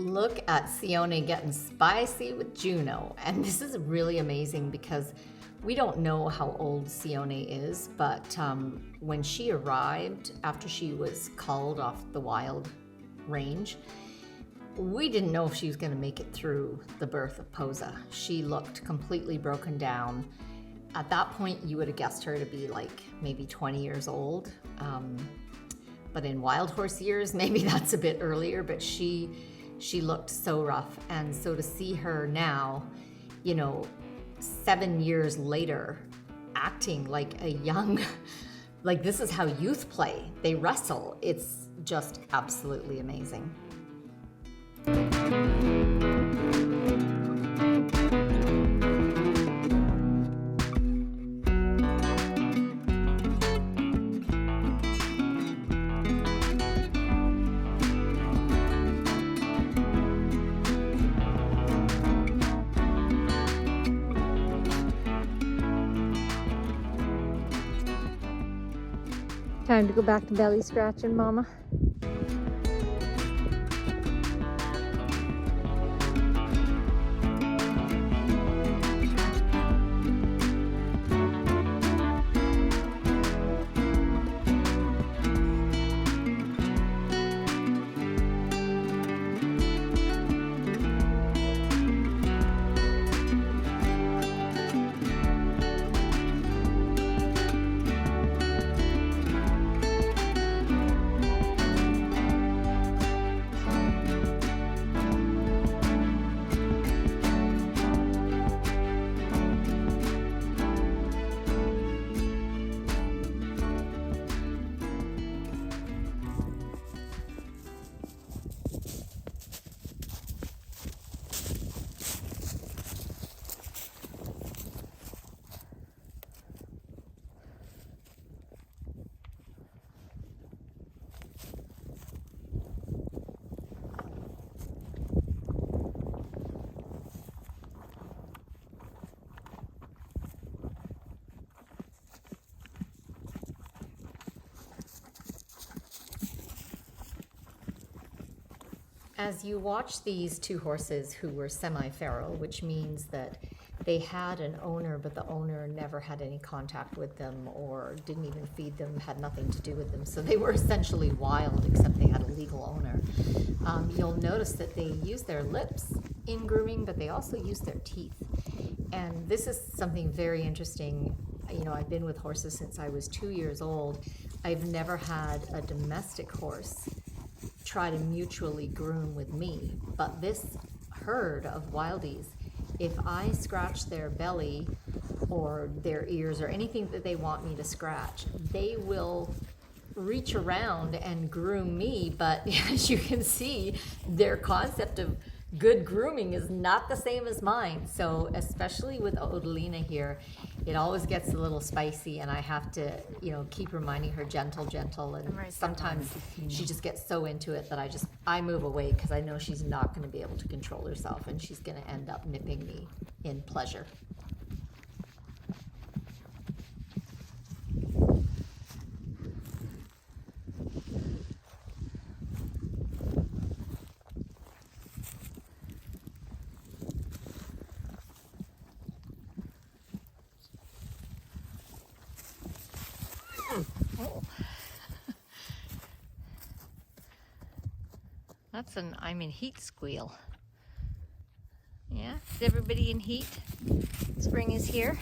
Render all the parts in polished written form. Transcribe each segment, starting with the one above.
Look at Sione getting spicy with Juno. And this is really amazing because we don't know how old Sione is, but when she arrived, after she was culled off the wild range, we didn't know if she was going to make it through the birth of Posa. She looked completely broken down. At that point, you would have guessed her to be like maybe 20 years old. But in wild horse years, maybe that's a bit earlier, but she looked so rough. And so to see her now, 7 years later, acting like a young, like this is how youth play. They wrestle. It's just absolutely amazing. Time to go back to belly scratching, Mama. As you watch these two horses who were semi-feral, which means that they had an owner, but the owner never had any contact with them or didn't even feed them, had nothing to do with them. So they were essentially wild, except they had a legal owner. You'll notice that they use their lips in grooming, but they also use their teeth. And this is something very interesting. I've been with horses since I was 2 years old. I've never had a domestic horse try to mutually groom with me, but this herd of wildies, if I scratch their belly or their ears or anything that they want me to scratch, they will reach around and groom me. But as you can see, their concept of good grooming is not the same as mine. So especially with Odalina here, it always gets a little spicy, and I have to, keep reminding her gentle, and sometimes she just gets so into it that I move away because I know she's not going to be able to control herself, and she's going to end up nipping me in pleasure. Oh. That's an I'm in heat squeal. Yeah, is everybody in heat? Spring is here.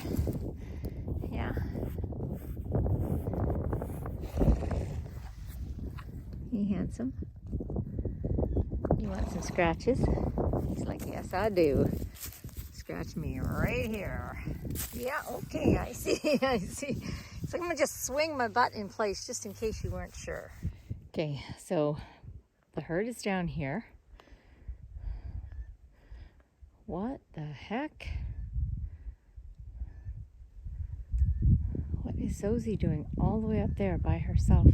Yeah. You handsome? You want some scratches? He's like, yes, I do. Scratch me right here. Yeah, okay, I see, I see. So I'm gonna just swing my butt in place just in case you weren't sure. Okay, so the herd is down here. What the heck? What is Zosie doing all the way up there by herself?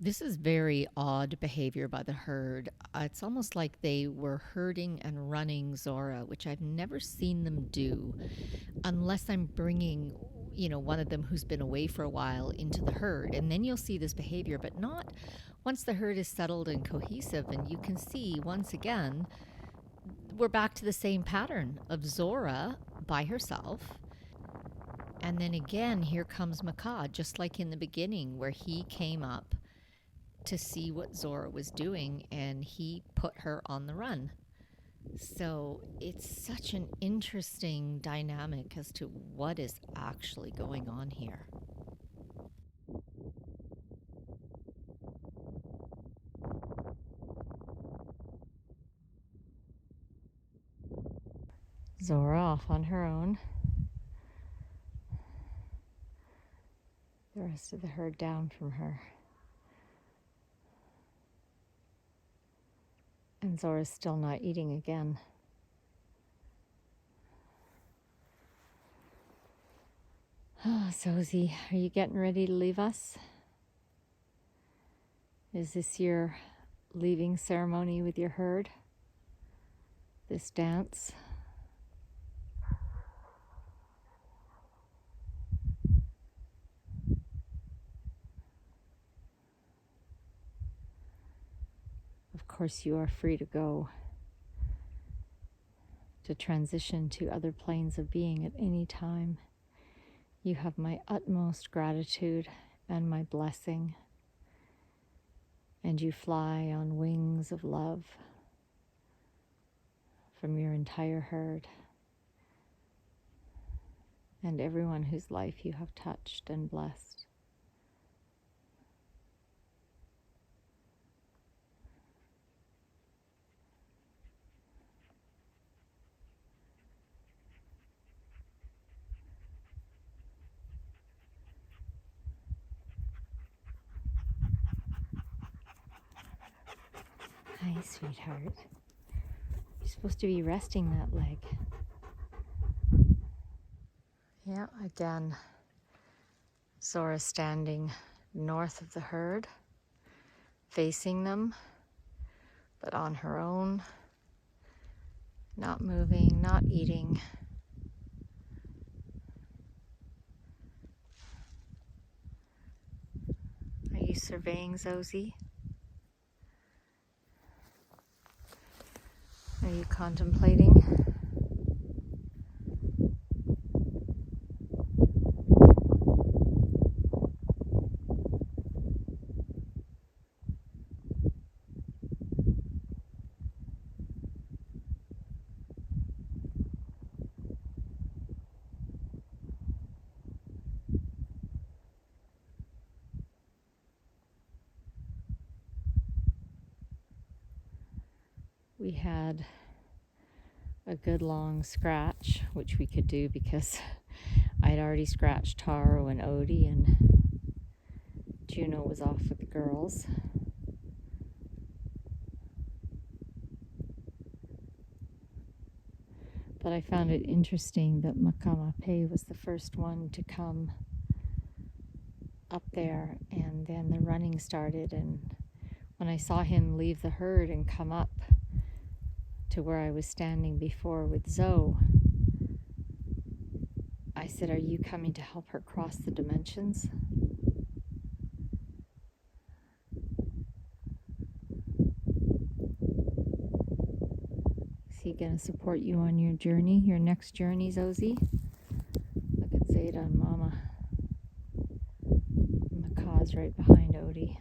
This is very odd behavior by the herd. It's almost like they were herding and running Zora, which I've never seen them do unless I'm bringing, one of them who's been away for a while into the herd. And then you'll see this behavior, but not once the herd is settled and cohesive. And you can see once again, we're back to the same pattern of Zora by herself. And then again, here comes Makad, just like in the beginning where he came up to see what Zora was doing and he put her on the run. So it's such an interesting dynamic as to what is actually going on here. Zora off on her own. The rest of the herd down from her. And Zora's still not eating again. Oh, Sozy, are you getting ready to leave us? Is this your leaving ceremony with your herd? This dance? Of course, you are free to go, to transition to other planes of being at any time. You have my utmost gratitude and my blessing, and you fly on wings of love from your entire herd and everyone whose life you have touched and blessed. Hi, sweetheart. You're supposed to be resting that leg. Yeah, again, Zora standing north of the herd, facing them, but on her own, not moving, not eating. Are you surveying Zozy? Are you contemplating? We had a good long scratch, which we could do because I'd already scratched Taro and Odie, and Juno was off with the girls. But I found it interesting that Makamape was the first one to come up there, and then the running started. And when I saw him leave the herd and come up to where I was standing before with Zoe, I said, "Are you coming to help her cross the dimensions?" Is he going to support you on your journey, your next journey, Zozy? Look at Zeta and Mama. Makaw's right behind Odie.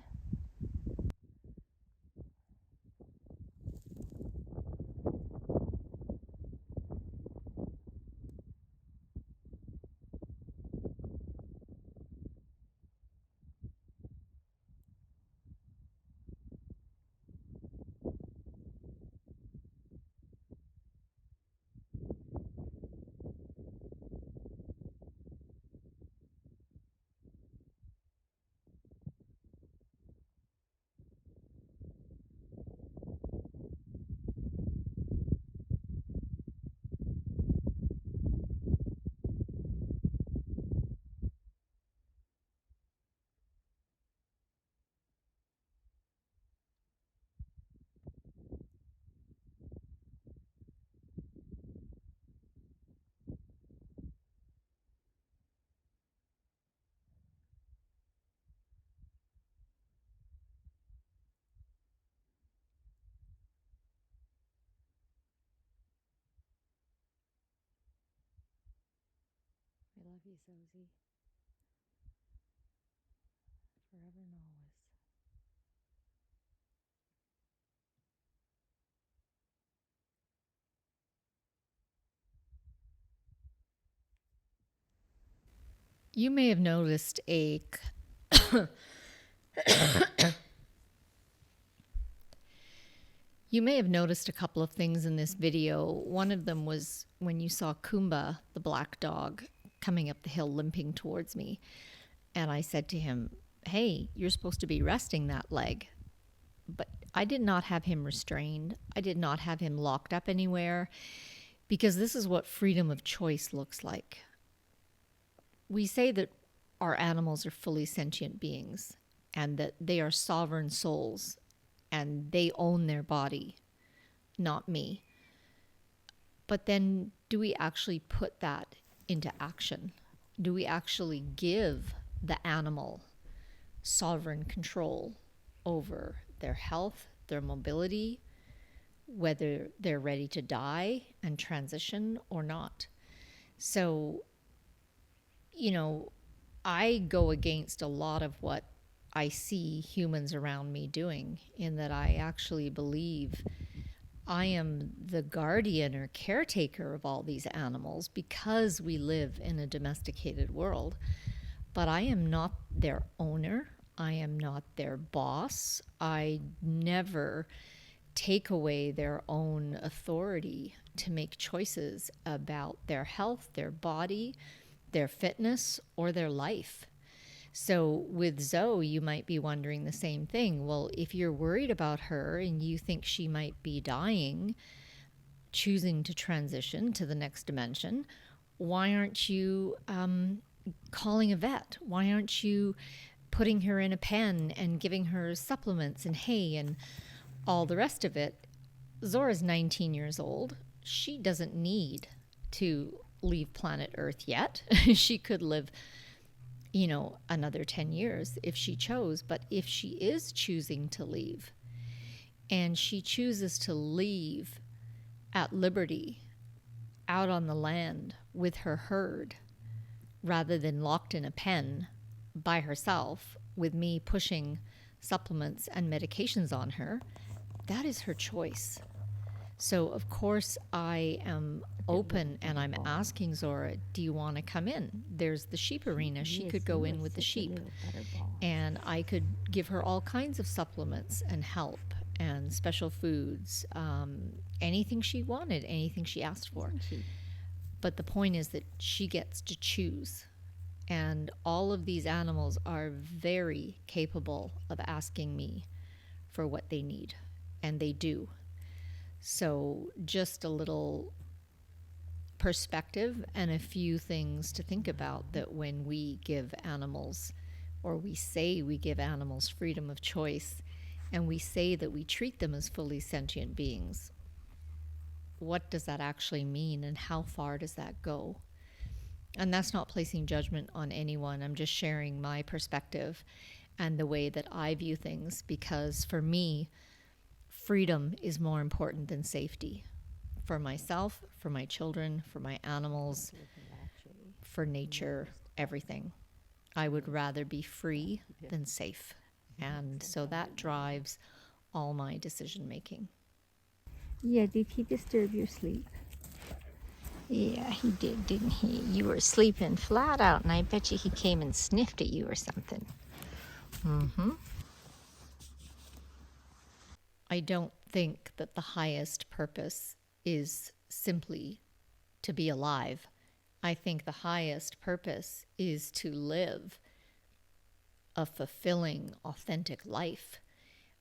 love you, Sozie. Forever and always. You may have noticed You may have noticed a couple of things in this video. One of them was when you saw Kumba, the black dog, coming up the hill limping towards me. And I said to him, "Hey, you're supposed to be resting that leg." But I did not have him restrained. I did not have him locked up anywhere, because this is what freedom of choice looks like. We say that our animals are fully sentient beings and that they are sovereign souls and they own their body, not me. But then, do we actually put that into action? Do we actually give the animal sovereign control over their health, their mobility, whether they're ready to die and transition or not? So, I go against a lot of what I see humans around me doing, in that I actually believe I am the guardian or caretaker of all these animals because we live in a domesticated world. But I am not their owner. I am not their boss. I never take away their own authority to make choices about their health, their body, their fitness, or their life. So with Zoe, you might be wondering the same thing. Well, if you're worried about her and you think she might be dying, choosing to transition to the next dimension, why aren't you calling a vet? Why aren't you putting her in a pen and giving her supplements and hay and all the rest of it? Zora's 19 years old. She doesn't need to leave planet Earth yet. She could live another 10 years if she chose. But if she is choosing to leave, and she chooses to leave at liberty, out on the land with her herd, rather than locked in a pen by herself with me pushing supplements and medications on her, that is her choice. So, of course, I am open and I'm asking Zora, do you want to come in? There's the sheep arena. She could go in with the sheep. And I could give her all kinds of supplements and help and special foods, anything she wanted, anything she asked for. But the point is that she gets to choose. And all of these animals are very capable of asking me for what they need. And they do. So just a little perspective and a few things to think about, that when we give animals, or we say we give animals freedom of choice, and we say that we treat them as fully sentient beings, what does that actually mean and how far does that go? And that's not placing judgment on anyone. I'm just sharing my perspective and the way that I view things, because for me, freedom is more important than safety. For myself, for my children, for my animals, for nature, everything. I would rather be free than safe. And so that drives all my decision making. Yeah, did he disturb your sleep? Yeah, he did, didn't he? You were sleeping flat out, and I bet you he came and sniffed at you or something. Mm-hmm. I don't think that the highest purpose is simply to be alive. I think the highest purpose is to live a fulfilling, authentic life,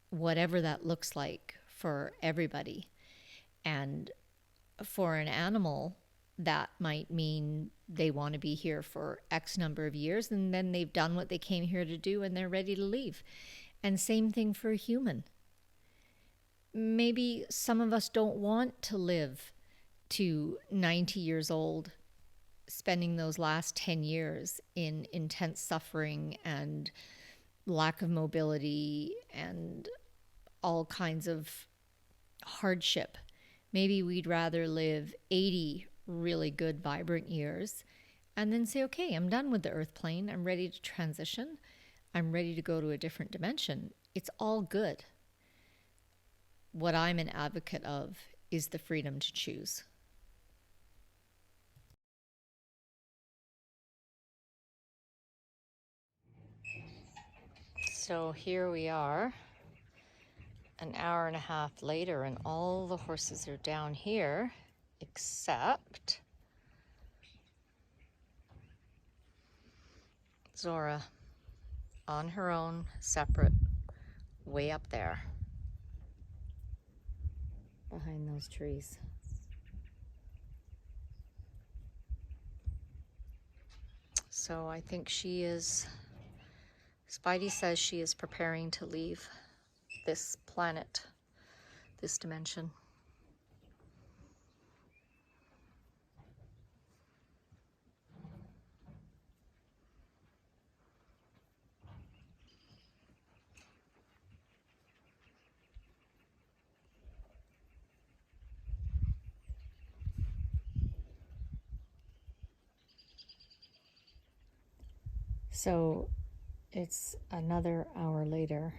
whatever that looks like for everybody. And for an animal, that might mean they want to be here for X number of years, and then they've done what they came here to do and they're ready to leave. And same thing for a human. Maybe some of us don't want to live to 90 years old, spending those last 10 years in intense suffering and lack of mobility and all kinds of hardship. Maybe we'd rather live 80 really good, vibrant years and then say, okay, I'm done with the earth plane. I'm ready to transition. I'm ready to go to a different dimension. It's all good. What I'm an advocate of is the freedom to choose. So here we are, an hour and a half later, and all the horses are down here, except Zora on her own, separate, way up there, behind those trees. So I think she is, Spidey says she is preparing to leave this planet, this dimension. So it's another hour later.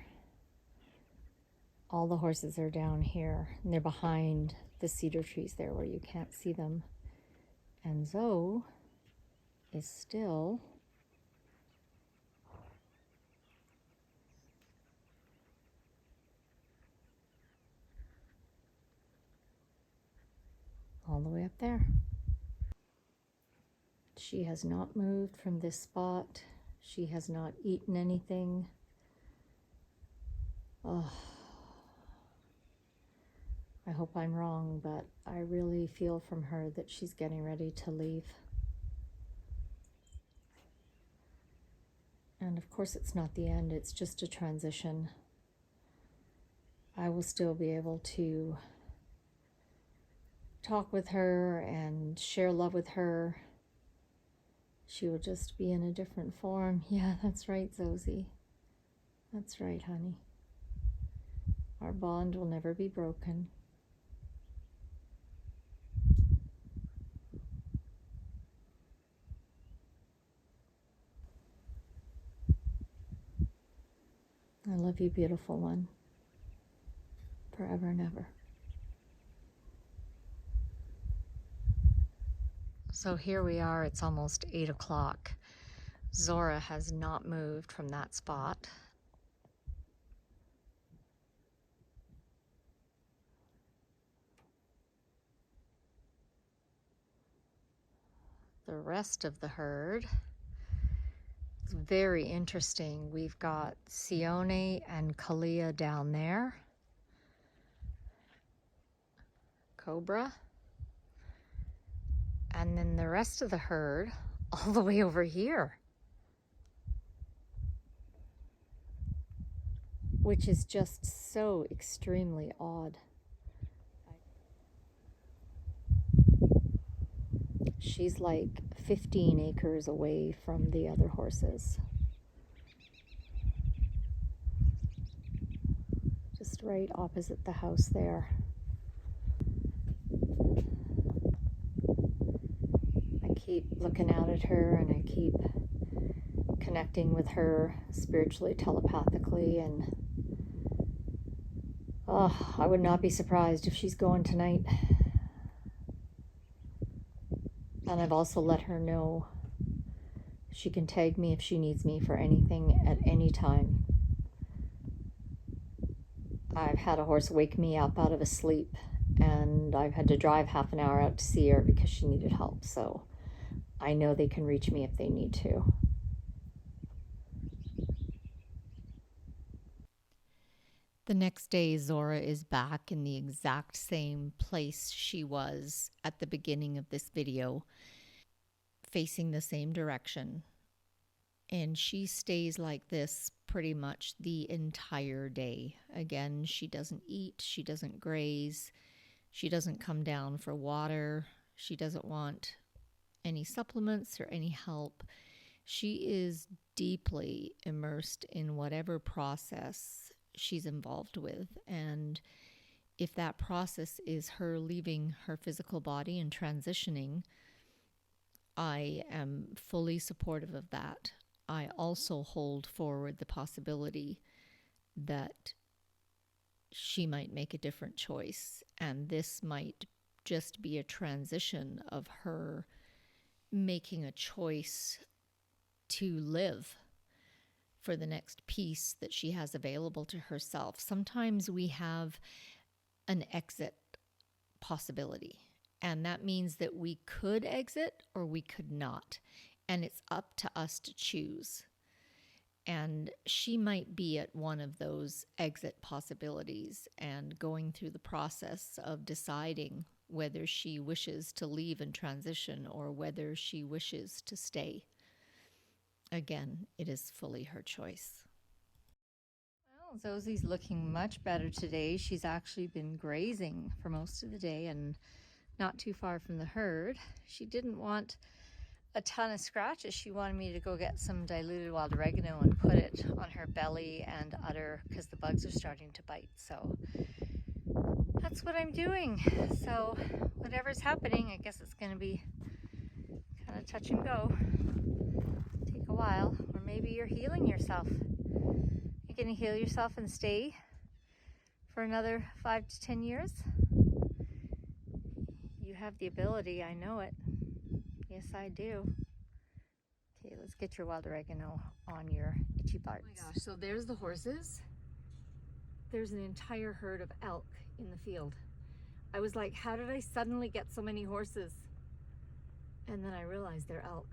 All the horses are down here, and they're behind the cedar trees there where you can't see them. And Zoe is still all the way up there. She has not moved from this spot. She has not eaten anything. Oh, I hope I'm wrong, but I really feel from her that she's getting ready to leave. And of course, it's not the end, it's just a transition. I will still be able to talk with her and share love with her. She will just be in a different form. Yeah, that's right, Zosie. That's right, honey. Our bond will never be broken. I love you, beautiful one, forever and ever. So here we are, it's almost 8 o'clock. Zora has not moved from that spot. The rest of the herd, it's very interesting. We've got Sione and Kalia down there. Cobra. And then the rest of the herd all the way over here, which is just so extremely odd. She's like 15 acres away from the other horses. Just right opposite the house there. I keep looking out at her and I keep connecting with her spiritually, telepathically, and oh, I would not be surprised if she's going tonight. And I've also let her know she can tag me if she needs me for anything at any time. I've had a horse wake me up out of a sleep, and I've had to drive half an hour out to see her because she needed help. So I know they can reach me if they need to. The next day, Zora is back in the exact same place she was at the beginning of this video, facing the same direction. And she stays like this pretty much the entire day. Again, she doesn't eat, she doesn't graze, she doesn't come down for water, she doesn't want any supplements or any help. She is deeply immersed in whatever process she's involved with. And if that process is her leaving her physical body and transitioning, I am fully supportive of that. I also hold forward the possibility that she might make a different choice, and this might just be a transition of her making a choice to live for the next piece that she has available to herself. Sometimes we have an exit possibility, and that means that we could exit or we could not, and it's up to us to choose. And she might be at one of those exit possibilities and going through the process of deciding whether she wishes to leave and transition or whether she wishes to stay. Again, it is fully her choice. Well, Zosie's looking much better today. She's actually been grazing for most of the day and not too far from the herd. She didn't want a ton of scratches. She wanted me to go get some diluted wild oregano and put it on her belly and udder because the bugs are starting to bite. So that's what I'm doing. So whatever's happening, I guess it's going to be kind of touch and go. Take a while. Or maybe you're healing yourself. You're going to heal yourself and stay for another 5 to 10 years. You have the ability, I know it. Yes, I do. Okay, let's get your wild oregano on your itchy parts. Oh my gosh, so there's the horses. There's an entire herd of elk in the field. I was like, how did I suddenly get so many horses? And then I realized they're elk.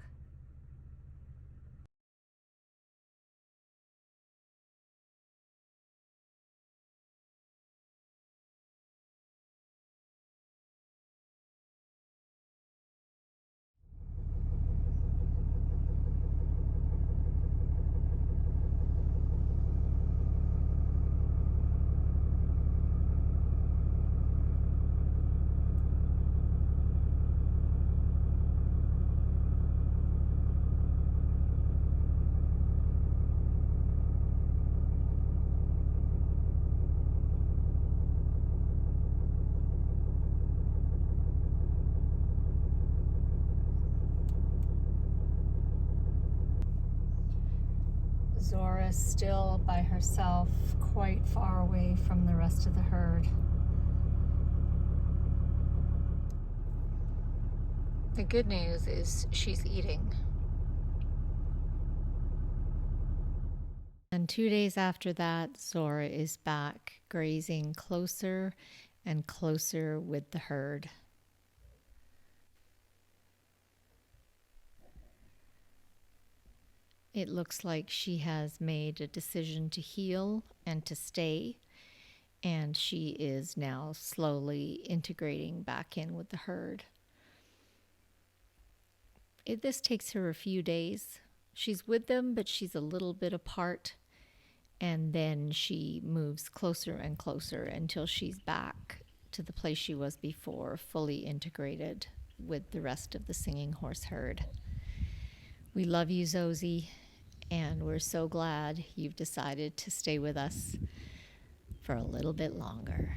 Zora's still by herself, quite far away from the rest of the herd. The good news is she's eating. And 2 days after that, Zora is back grazing closer and closer with the herd. It looks like she has made a decision to heal and to stay, and she is now slowly integrating back in with the herd. This takes her a few days. She's with them, but she's a little bit apart, and then she moves closer and closer until she's back to the place she was before, fully integrated with the rest of the singing horse herd. We love you, Zosie, and we're so glad you've decided to stay with us for a little bit longer.